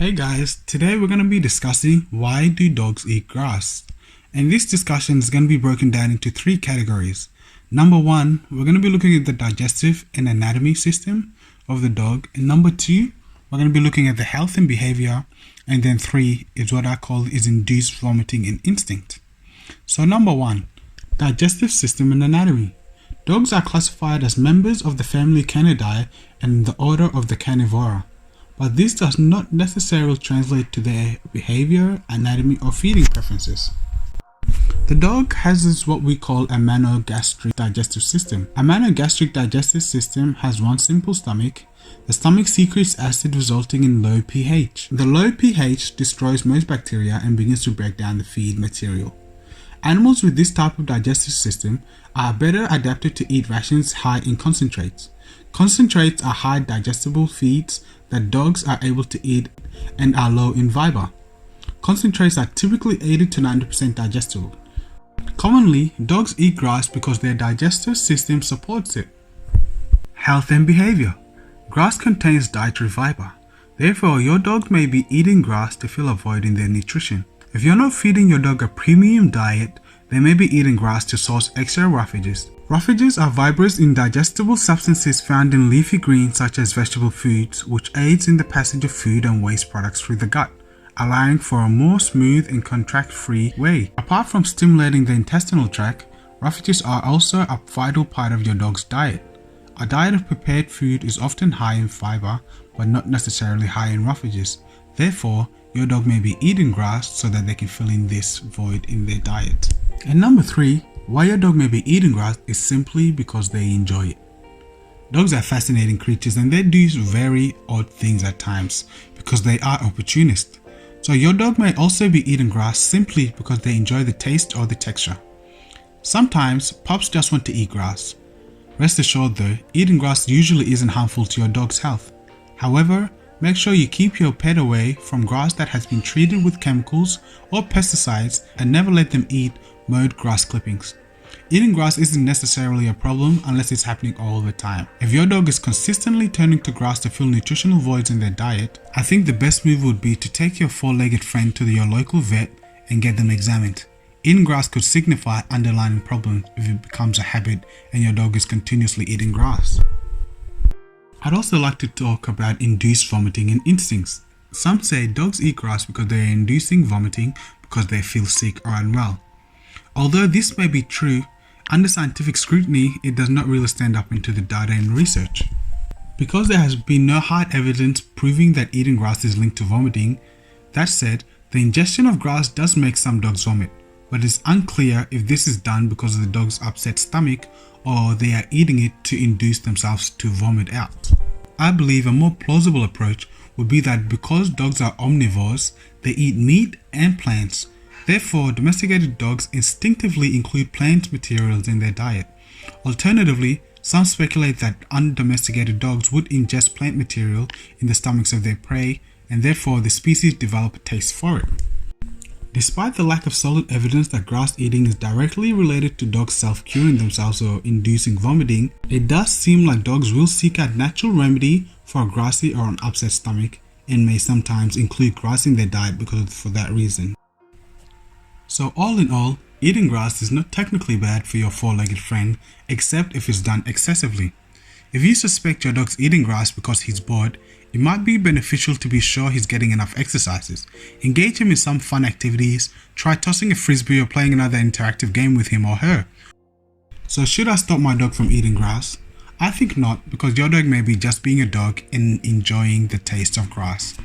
Hey guys, today we're going to be discussing why do dogs eat grass? And this discussion is going to be broken down into three categories. Number one, we're going to be looking at the digestive and anatomy system of the dog. And number two, we're going to be looking at the health and behavior. And then three is what I call is induced vomiting and instinct. So number one, digestive system and anatomy. Dogs are classified as members of the family Canidae and in the order of the Carnivora. But this does not necessarily translate to their behavior, anatomy, or feeding preferences. The dog has what we call a monogastric digestive system. A monogastric digestive system has one simple stomach. The stomach secretes acid resulting in low pH. The low pH destroys most bacteria and begins to break down the feed material. Animals with this type of digestive system are better adapted to eat rations high in concentrates. Concentrates are high digestible feeds that dogs are able to eat and are low in fiber. Concentrates are typically 80 to 90% digestible. Commonly, dogs eat grass because their digestive system supports it. Health and behavior. Grass contains dietary fiber. Therefore, your dog may be eating grass to fill a void in their nutrition. If you're not feeding your dog a premium diet, they may be eating grass to source extra roughages. Roughages are fibrous indigestible substances found in leafy greens such as vegetable foods, which aids in the passage of food and waste products through the gut, allowing for a more smooth and contract-free way. Apart from stimulating the intestinal tract, roughages are also a vital part of your dog's diet. A diet of prepared food is often high in fiber, but not necessarily high in roughages. Therefore, your dog may be eating grass so that they can fill in this void in their diet. And number three, why your dog may be eating grass is simply because they enjoy it. Dogs are fascinating creatures and they do very odd things at times because they are opportunists. So your dog may also be eating grass simply because they enjoy the taste or the texture. Sometimes pups just want to eat grass. Rest assured though, eating grass usually isn't harmful to your dog's health. However, make sure you keep your pet away from grass that has been treated with chemicals or pesticides and never let them eat mowed grass clippings. Eating grass isn't necessarily a problem unless it's happening all the time. If your dog is consistently turning to grass to fill nutritional voids in their diet, I think the best move would be to take your four-legged friend to your local vet and get them examined. Eating grass could signify underlying problems if it becomes a habit and your dog is continuously eating grass. I'd also like to talk about induced vomiting and instincts. Some say dogs eat grass because they are inducing vomiting because they feel sick or unwell. Although this may be true, under scientific scrutiny, it does not really stand up into the data and research. Because there has been no hard evidence proving that eating grass is linked to vomiting, that said, the ingestion of grass does make some dogs vomit, but it's unclear if this is done because of the dog's upset stomach or they are eating it to induce themselves to vomit out. I believe a more plausible approach would be that because dogs are omnivores, they eat meat and plants. Therefore, domesticated dogs instinctively include plant materials in their diet. Alternatively, some speculate that undomesticated dogs would ingest plant material in the stomachs of their prey, and therefore the species develop a taste for it. Despite the lack of solid evidence that grass eating is directly related to dogs self-curing themselves or inducing vomiting, it does seem like dogs will seek out natural remedy for a grassy or an upset stomach and may sometimes include grass in their diet for that reason. So all in all, eating grass is not technically bad for your four-legged friend, except if it's done excessively. If you suspect your dog's eating grass because he's bored, it might be beneficial to be sure he's getting enough exercises. Engage him in some fun activities, try tossing a frisbee or playing another interactive game with him or her. So should I stop my dog from eating grass? I think not, because your dog may be just being a dog and enjoying the taste of grass.